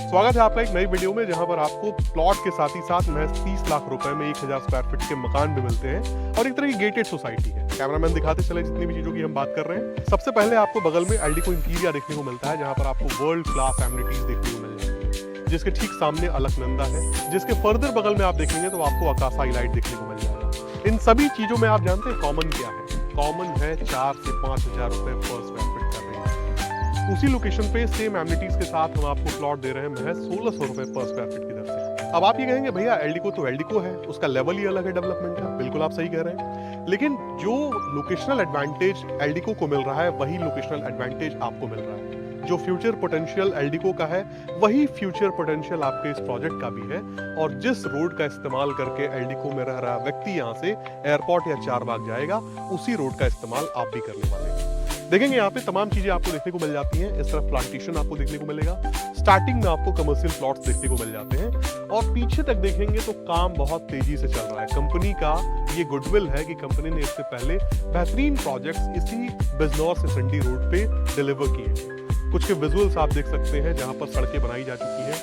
स्वागत है आपका एक नई वीडियो में, जहां पर आपको प्लॉट के साथ ही साथ महज 30 लाख रुपए में 1000 स्क्वायर फीट के मकान भी मिलते हैं और एक तरह की गेटेड सोसाइटी है। कैमरामैन दिखाते चले जितनी भी चीजों की हम बात कर रहे हैं। सबसे पहले आपको बगल में एल्डिको इंटीरिया देखने को मिलता है, जहां पर आपको वर्ल्ड क्लास एमिनिटीज देखने को मिल जाएंगे, जिसके ठीक सामने अलकनंदा है। जिसके फर्दर बगल में आप देखेंगे तो आपको आकाशा इलाइट देखने को मिल जाएगा। इन सभी चीजों में आप जानते हैं कॉमन क्या है? कॉमन है 4 से 5,000 रुपए पर स्क्वायर फीट का रेंज। उसी लोकेशन पे सेम एमिनिटीज के साथ हम आपको प्लॉट दे रहे हैं महज 1600 रुपए पर स्क्वायर फीट की दर से। अब आप ये कहेंगे भैया एल्डिको तो एल्डिको है, उसका लेवल ही अलग है डेवलपमेंट का। बिल्कुल आप सही कह रहे हैं, लेकिन जो लोकेशनल एडवांटेज एल्डिको को मिल रहा है वही लोकेशनल एडवांटेज आपको मिल रहा है। जो फ्यूचर पोटेंशियल एल्डिको का है वही फ्यूचर पोटेंशियल आपके इस प्रोजेक्ट का भी है। और जिस रोड का इस्तेमाल करके एल्डिको में रह रहा व्यक्ति यहाँ से एयरपोर्ट या चारबाग जाएगा, उसी रोड का इस्तेमाल आप भी करने वाले हैं। देखेंगे यहाँ पे तमाम चीजें आपको देखने को मिल जाती हैं। इस तरफ प्लांटेशन आपको देखने को मिलेगा, स्टार्टिंग में आपको कमर्शियल प्लॉट्स देखने को मिल जाते हैं और पीछे तक देखेंगे तो काम बहुत तेजी से चल रहा है। कंपनी का ये गुडविल है कि कंपनी ने इससे पहले बेहतरीन प्रोजेक्ट्स इसी बिजनौर से संडी रोड पे डिलीवर किए हैं। कुछ के विजुअल्स आप देख सकते हैं, जहां पर सड़कें बनाई जा चुकी हैं,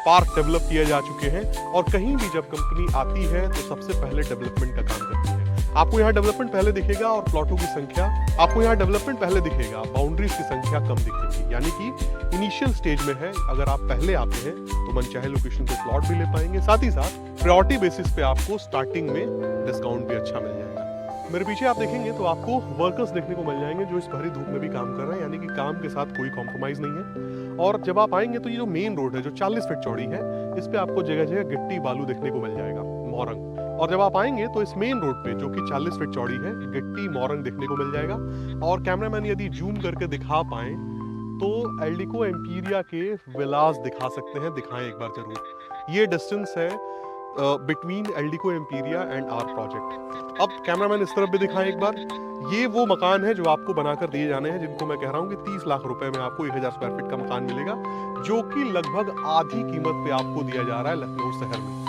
पार्क डेवलप किए जा चुके हैं और कहीं भी जब कंपनी आती है तो सबसे पहले डेवलपमेंट का काम करती है। आपको यहाँ डेवलपमेंट पहले दिखेगा और प्लॉटों की संख्या, आपको यहाँ डेवलपमेंट पहले दिखेगा, बाउंड्रीज की संख्या कम दिखेगी। यानी कि इनिशियल स्टेज में है, अगर आप पहले आते हैं तो मनचाहे लोकेशन पे प्लॉट भी ले पाएंगे, साथ ही साथ प्रायोरिटी बेसिस पे आपको स्टार्टिंग में डिस्काउंट भी अच्छा मिल जाएगा। मेरे पीछे आप देखेंगे तो आपको वर्कर्स देखने को मिल जाएंगे जो इस भरी धूप में भी काम कर रहे हैं, यानी कि काम के साथ कोई कॉम्प्रोमाइज नहीं है। और जब आप आएंगे तो ये जो मेन रोड है जो 40 फीट चौड़ी है, इस पे आपको जगह जगह गिट्टी बालू देखने को मिल जाएगा, मोरंग। और जब आप आएंगे तो इस मेन रोड पे जो कि 40 फीट चौड़ी है, गिट्टी मोरंग देखने को मिल जाएगा। और कैमरामैन यदि जूम करके दिखा पाए तो एल्डिको एम्पीरिया के विलास दिखा सकते हैं, दिखाएं एक बार जरूर। ये डिस्टेंस है between Eldeco Emperia and our project. अब कैमरामैन इस तरफ भी दिखाएं एक बार। ये वो मकान है जो आपको बनाकर दिए जाने हैं, जिनको मैं कह रहा हूँ कि 30 लाख रुपए में आपको 1000 स्क्वायर फीट का मकान मिलेगा, जो कि लगभग आधी कीमत पे आपको दिया जा रहा है लखनऊ शहर में।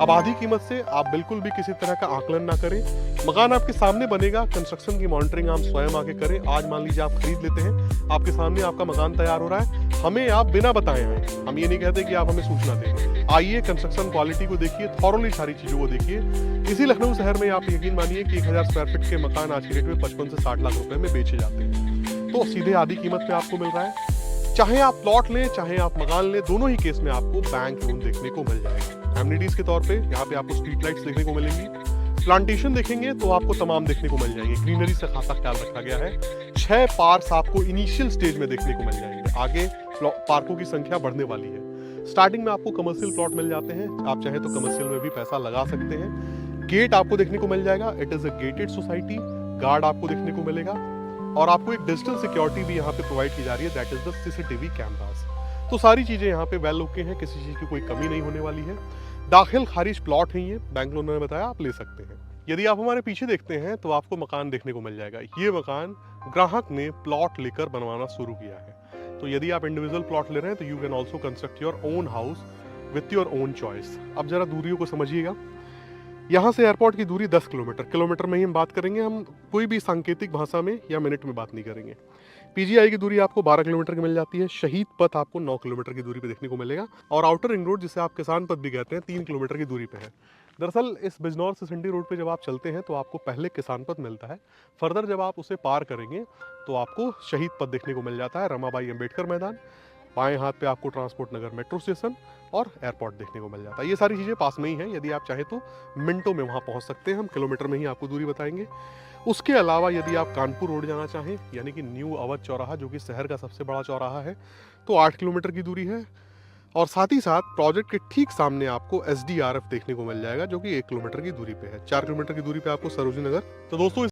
अब आधी कीमत से आप बिल्कुल भी किसी तरह का आकलन ना करें। मकान आपके सामने बनेगा, कंस्ट्रक्शन की मॉनिटरिंग आप स्वयं आके करें। आज मान लीजिए आप खरीद लेते हैं, आपके सामने आपका मकान तैयार हो रहा है, हमें आप बिना बताए हैं, हम ये नहीं कहते कि आप हमें सूचना दें। आइए कंस्ट्रक्शन क्वालिटी को देखिए, थॉरोली सारी चीजों को देखिए। इसी लखनऊ शहर में आप यकीन मानिए कि 1000 स्क्वायर फीट के मकान आज की डेट में 55 से 60 लाख रुपए में बेचे जाते हैं। तो सीधे आधी कीमत पे आपको मिल रहा है। चाहे आप प्लॉट लें चाहे आप मकान लें, दोनों ही केस में आपको बैंक लोन देखने को मिल जाएगा। एमिनिटीज के तौर पे यहाँ पे आपको स्ट्रीट लाइट्स देखने को मिलेंगी। प्लांटेशन देखेंगे तो आपको तमाम देखने को मिल जाएंगे, ग्रीनरी से खासा ख्याल रखा गया है। 6 पार्क्स आपको इनिशियल स्टेज में देखने को मिल जाएंगे, आगे पार्कों की संख्या बढ़ने वाली है। स्टार्टिंग में आपको कमर्शियल प्लॉट मिल जाते हैं, आप चाहे तो कमर्शियल में भी पैसा लगा सकते हैं। गेट आपको देखने को मिल जाएगा, it is a gated society. Guard आपको देखने को मिलेगा और आपको एक डिजिटल सिक्योरिटी भी यहाँ पे प्रोवाइड की जा रही है, that is the CCTV cameras. तो सारी चीजें यहाँ पे वेल ओके हैं, किसी चीज की कोई कमी नहीं होने वाली है। दाखिल खारिज प्लॉट है, ये बैंक लोन ने बताया, आप ले सकते हैं। यदि आप हमारे पीछे देखते हैं तो आपको मकान देखने को मिल जाएगा। ये मकान ग्राहक ने प्लॉट लेकर बनवाना शुरू किया है। तो यदि आप इंडिविजुअल प्लॉट ले रहे हैं तो you can also construct your own house with your own choice. अब जरा दूरियों को समझिएगा। यहाँ से एयरपोर्ट की दूरी 10 किलोमीटर में ही हम बात करेंगे, हम कोई भी सांकेतिक भाषा में या मिनट में बात नहीं करेंगे। पीजीआई की दूरी आपको 12 किलोमीटर की मिल जाती है। शहीद पथ आपको 9 किलोमीटर की दूरी पे देखने को मिलेगा और आउटर रिंग रोड, जिसे आप किसान पथ भी कहते हैं, 3 किलोमीटर की दूरी पे है। दरअसल इस बिजनौर से संडी रोड पे जब आप चलते हैं तो आपको पहले किसान पथ मिलता है, फर्दर जब आप उसे पार करेंगे तो आपको शहीद पथ देखने को मिल जाता है, रमाबाई अंबेडकर मैदान। बाएं हाथ पे आपको ट्रांसपोर्ट नगर मेट्रो स्टेशन और एयरपोर्ट देखने को मिल जाता है। ये सारी चीज़ें पास में ही हैं, यदि आप चाहें तो मिनटों में वहाँ पहुँच सकते हैं, हम किलोमीटर में ही आपको दूरी बताएंगे। उसके अलावा यदि आप कानपुर रोड जाना चाहें, यानी कि न्यू अवध चौराहा, जो कि शहर का सबसे बड़ा चौराहा है, तो 8 किलोमीटर की दूरी है। और साथ ही साथ प्रोजेक्ट के ठीक सामने आपको SDRF देखने को मिल जाएगा, जो कि 1 किलोमीटर की दूरी पे है। 4 किलोमीटर की दूरी पे आपको सरोजनी नगर। तो दोस्तों